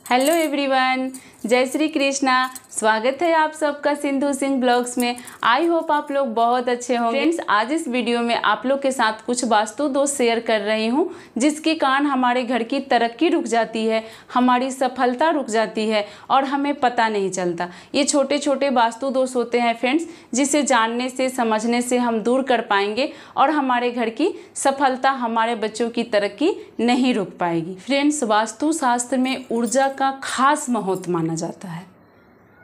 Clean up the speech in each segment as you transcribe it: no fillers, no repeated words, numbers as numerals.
Hello everyone, जय श्री कृष्णा। स्वागत है आप सबका सिंधु सिंह ब्लॉग्स में। आई होप आप लोग बहुत अच्छे होंगे। फ्रेंड्स, आज इस वीडियो में आप लोग के साथ कुछ वास्तु दोष शेयर कर रही हूँ जिसके कारण हमारे घर की तरक्की रुक जाती है, हमारी सफलता रुक जाती है और हमें पता नहीं चलता। ये छोटे छोटे वास्तु दोष होते हैं फ्रेंड्स, जिसे जानने से समझने से हम दूर कर पाएंगे और हमारे घर की सफलता, हमारे बच्चों की तरक्की नहीं रुक पाएगी। फ्रेंड्स, वास्तु शास्त्र में ऊर्जा का खास महत्व माना जाता है।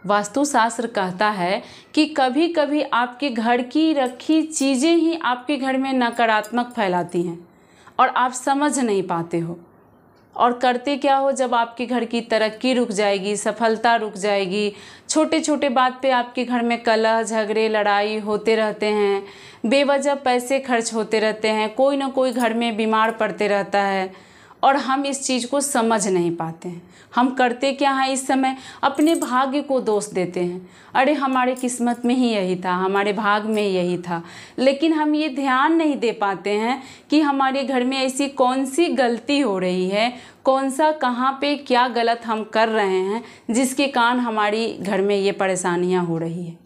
वास्तु शास्त्र कहता है कि कभी कभी आपके घर की रखी चीज़ें ही आपके घर में नकारात्मक फैलाती हैं और आप समझ नहीं पाते हो। और करते क्या हो, जब आपके घर की तरक्की रुक जाएगी, सफलता रुक जाएगी, छोटे छोटे बात पे आपके घर में कलह, झगड़े, लड़ाई होते रहते हैं, बेवजह पैसे खर्च होते रहते हैं, कोई ना कोई घर में बीमार पड़ते रहता है और हम इस चीज़ को समझ नहीं पाते हैं। हम करते क्या हैं, इस समय अपने भाग्य को दोष देते हैं। अरे हमारे किस्मत में ही यही था, हमारे भाग में यही था। लेकिन हम ये ध्यान नहीं दे पाते हैं कि हमारे घर में ऐसी कौन सी गलती हो रही है, कौन सा कहाँ पे क्या गलत हम कर रहे हैं जिसके कारण हमारी घर में ये परेशानियाँ हो रही है।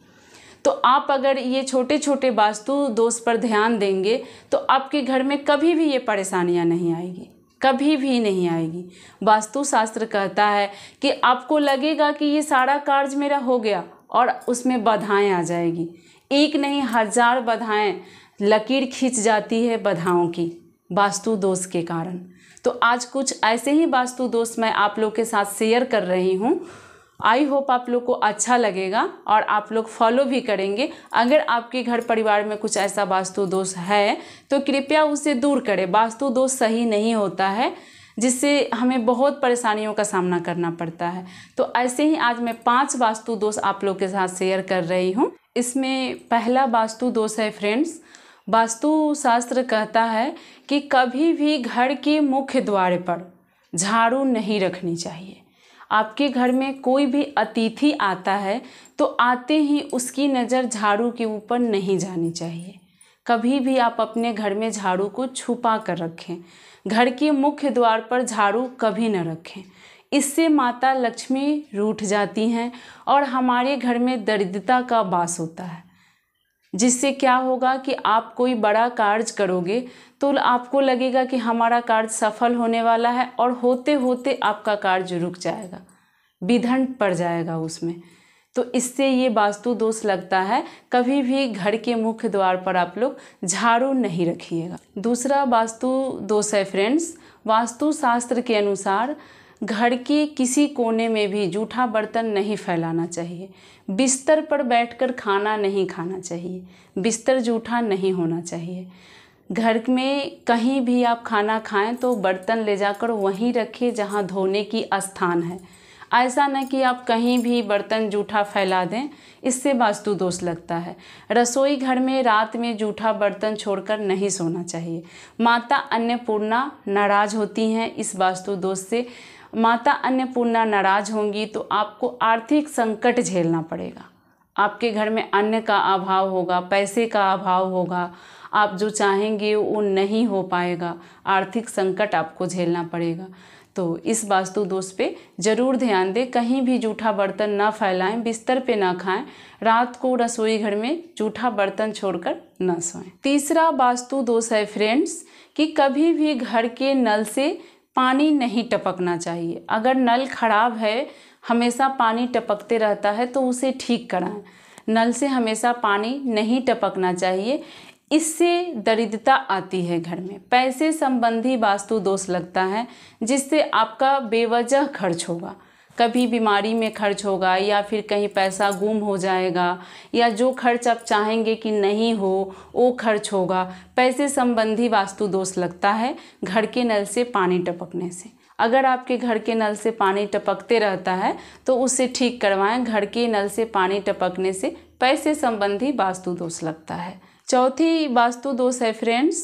तो आप अगर ये छोटे छोटे वास्तु दोष पर ध्यान देंगे तो आपके घर में कभी भी ये परेशानियाँ नहीं आएगी, कभी भी नहीं आएगी। वास्तु शास्त्र कहता है कि आपको लगेगा कि ये सारा कार्य मेरा हो गया और उसमें बाधाएं आ जाएगी। एक नहीं, 1000 बाधाएं लकीर खींच जाती है बाधाओं की, वास्तु दोष के कारण। तो आज कुछ ऐसे ही वास्तु दोष मैं आप लोग के साथ शेयर कर रही हूँ। आई होप आप लोग को अच्छा लगेगा और आप लोग फॉलो भी करेंगे। अगर आपके घर परिवार में कुछ ऐसा वास्तु दोष है तो कृपया उसे दूर करें। वास्तु दोष सही नहीं होता है, जिससे हमें बहुत परेशानियों का सामना करना पड़ता है। तो ऐसे ही आज मैं 5 वास्तु दोष आप लोग के साथ शेयर कर रही हूँ। इसमें पहला वास्तु दोष है फ्रेंड्स, वास्तु शास्त्र कहता है कि कभी भी घर के मुख्य द्वार पर झाड़ू नहीं रखनी चाहिए। आपके घर में कोई भी अतिथि आता है तो आते ही उसकी नज़र झाड़ू के ऊपर नहीं जानी चाहिए। कभी भी आप अपने घर में झाड़ू को छुपा कर रखें। घर के मुख्य द्वार पर झाड़ू कभी न रखें। इससे माता लक्ष्मी रूठ जाती हैं और हमारे घर में दरिद्रता का वास होता है। जिससे क्या होगा कि आप कोई बड़ा कार्य करोगे तो आपको लगेगा कि हमारा कार्य सफल होने वाला है और होते होते आपका कार्य रुक जाएगा, विघ्न पड़ जाएगा उसमें। तो इससे ये वास्तु दोष लगता है। कभी भी घर के मुख्य द्वार पर आप लोग झाड़ू नहीं रखिएगा। दूसरा वास्तु दोष है फ्रेंड्स, वास्तु शास्त्र के अनुसार घर के किसी कोने में भी जूठा बर्तन नहीं फैलाना चाहिए। बिस्तर पर बैठकर खाना नहीं खाना चाहिए, बिस्तर जूठा नहीं होना चाहिए। घर में कहीं भी आप खाना खाएं तो बर्तन ले जाकर वहीं रखें जहां धोने की स्थान है। ऐसा न कि आप कहीं भी बर्तन जूठा फैला दें, इससे वास्तु दोष लगता है। रसोई घर में रात में जूठा बर्तन छोड़कर नहीं सोना चाहिए। माता अन्नपूर्णा नाराज़ होती हैं इस वास्तु दोष से। माता अन्नपूर्णा नाराज़ होंगी तो आपको आर्थिक संकट झेलना पड़ेगा। आपके घर में अन्न का अभाव होगा, पैसे का अभाव होगा, आप जो चाहेंगे वो नहीं हो पाएगा, आर्थिक संकट आपको झेलना पड़ेगा। तो इस वास्तु दोष पे ज़रूर ध्यान दें। कहीं भी जूठा बर्तन ना फैलाएं, बिस्तर पे ना खाएं, रात को रसोई घर में जूठा बर्तन छोड़कर ना सोएं। तीसरा वास्तु दोष है फ्रेंड्स कि कभी भी घर के नल से पानी नहीं टपकना चाहिए। अगर नल खराब है, हमेशा पानी टपकते रहता है तो उसे ठीक कराएं। नल से हमेशा पानी नहीं टपकना चाहिए, इससे दरिद्रता आती है घर में। पैसे संबंधी वास्तु दोष लगता है जिससे आपका बेवजह खर्च होगा। कभी बीमारी में खर्च होगा या फिर कहीं पैसा गुम हो जाएगा या जो खर्च आप चाहेंगे कि नहीं हो वो खर्च होगा। पैसे संबंधी वास्तु दोष लगता है घर के नल से पानी टपकने से। अगर आपके घर के नल से पानी टपकते रहता है तो उसे ठीक करवाएं। घर के नल से पानी टपकने से पैसे संबंधी वास्तु दोष लगता है। चौथी वास्तु दोष है फ्रेंड्स,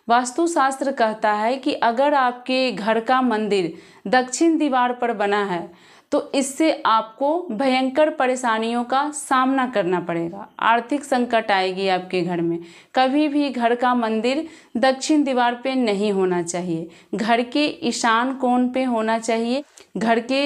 वास्तु शास्त्र कहता है कि अगर आपके घर का मंदिर दक्षिण दीवार पर बना है तो इससे आपको भयंकर परेशानियों का सामना करना पड़ेगा। आर्थिक संकट आएगी आपके घर में। कभी भी घर का मंदिर दक्षिण दीवार पे नहीं होना चाहिए, घर के ईशान कोण पे होना चाहिए। घर के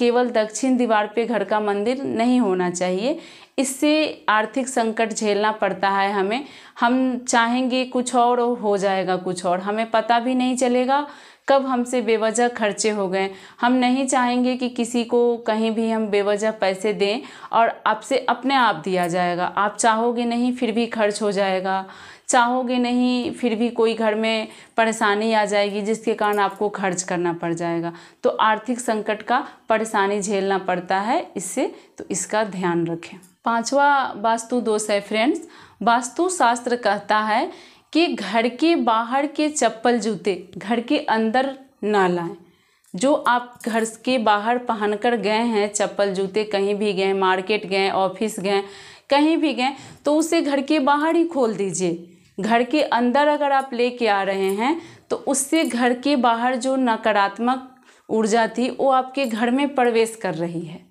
केवल दक्षिण दीवार पे घर का मंदिर नहीं होना चाहिए। इससे आर्थिक संकट झेलना पड़ता है हमें। हम चाहेंगे कुछ और हो जाएगा कुछ और, हमें पता भी नहीं चलेगा कब हमसे बेवजह खर्चे हो गए। हम नहीं चाहेंगे कि किसी को कहीं भी हम बेवजह पैसे दें और आपसे अपने आप दिया जाएगा। आप चाहोगे नहीं फिर भी खर्च हो जाएगा, चाहोगे नहीं फिर भी कोई घर में परेशानी आ जाएगी जिसके कारण आपको खर्च करना पड़ जाएगा। तो आर्थिक संकट का परेशानी झेलना पड़ता है इससे, तो इसका ध्यान रखें। 5वां वास्तु दोष है फ्रेंड्स, वास्तु शास्त्र कहता है कि घर के बाहर के चप्पल जूते घर के अंदर ना लाएं। जो आप घर के बाहर पहनकर गए हैं चप्पल जूते, कहीं भी गए, मार्केट गए, ऑफिस गए, कहीं भी गए, तो उसे घर के बाहर ही खोल दीजिए। घर के अंदर अगर आप लेके आ रहे हैं तो उससे घर के बाहर जो नकारात्मक ऊर्जा थी वो आपके घर में प्रवेश कर रही है।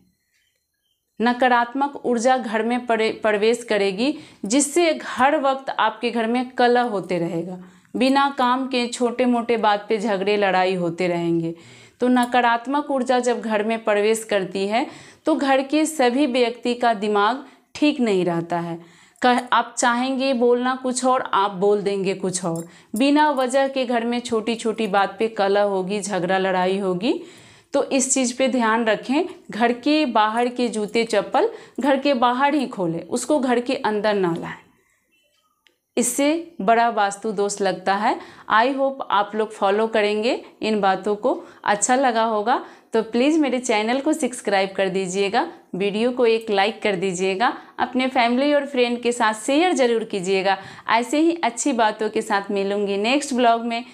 नकारात्मक ऊर्जा घर में प्रवेश करेगी, जिससे हर वक्त आपके घर में कलह होते रहेगा। बिना काम के छोटे मोटे बात पे झगड़े लड़ाई होते रहेंगे। तो नकारात्मक ऊर्जा जब घर में प्रवेश करती है तो घर के सभी व्यक्ति का दिमाग ठीक नहीं रहता है। आप चाहेंगे बोलना कुछ और, आप बोल देंगे कुछ और। बिना वजह के घर में छोटी छोटी बात पे कलह होगी, झगड़ा लड़ाई होगी। तो इस चीज़ पे ध्यान रखें। घर के बाहर के जूते चप्पल घर के बाहर ही खोलें, उसको घर के अंदर ना लाएं। इससे बड़ा वास्तु दोष लगता है। आई होप आप लोग फॉलो करेंगे इन बातों को। अच्छा लगा होगा तो प्लीज़ मेरे चैनल को सब्सक्राइब कर दीजिएगा, वीडियो को एक लाइक कर दीजिएगा, अपने फैमिली और फ्रेंड के साथ शेयर ज़रूर कीजिएगा। ऐसे ही अच्छी बातों के साथ मिलूंगी नेक्स्ट ब्लॉग में।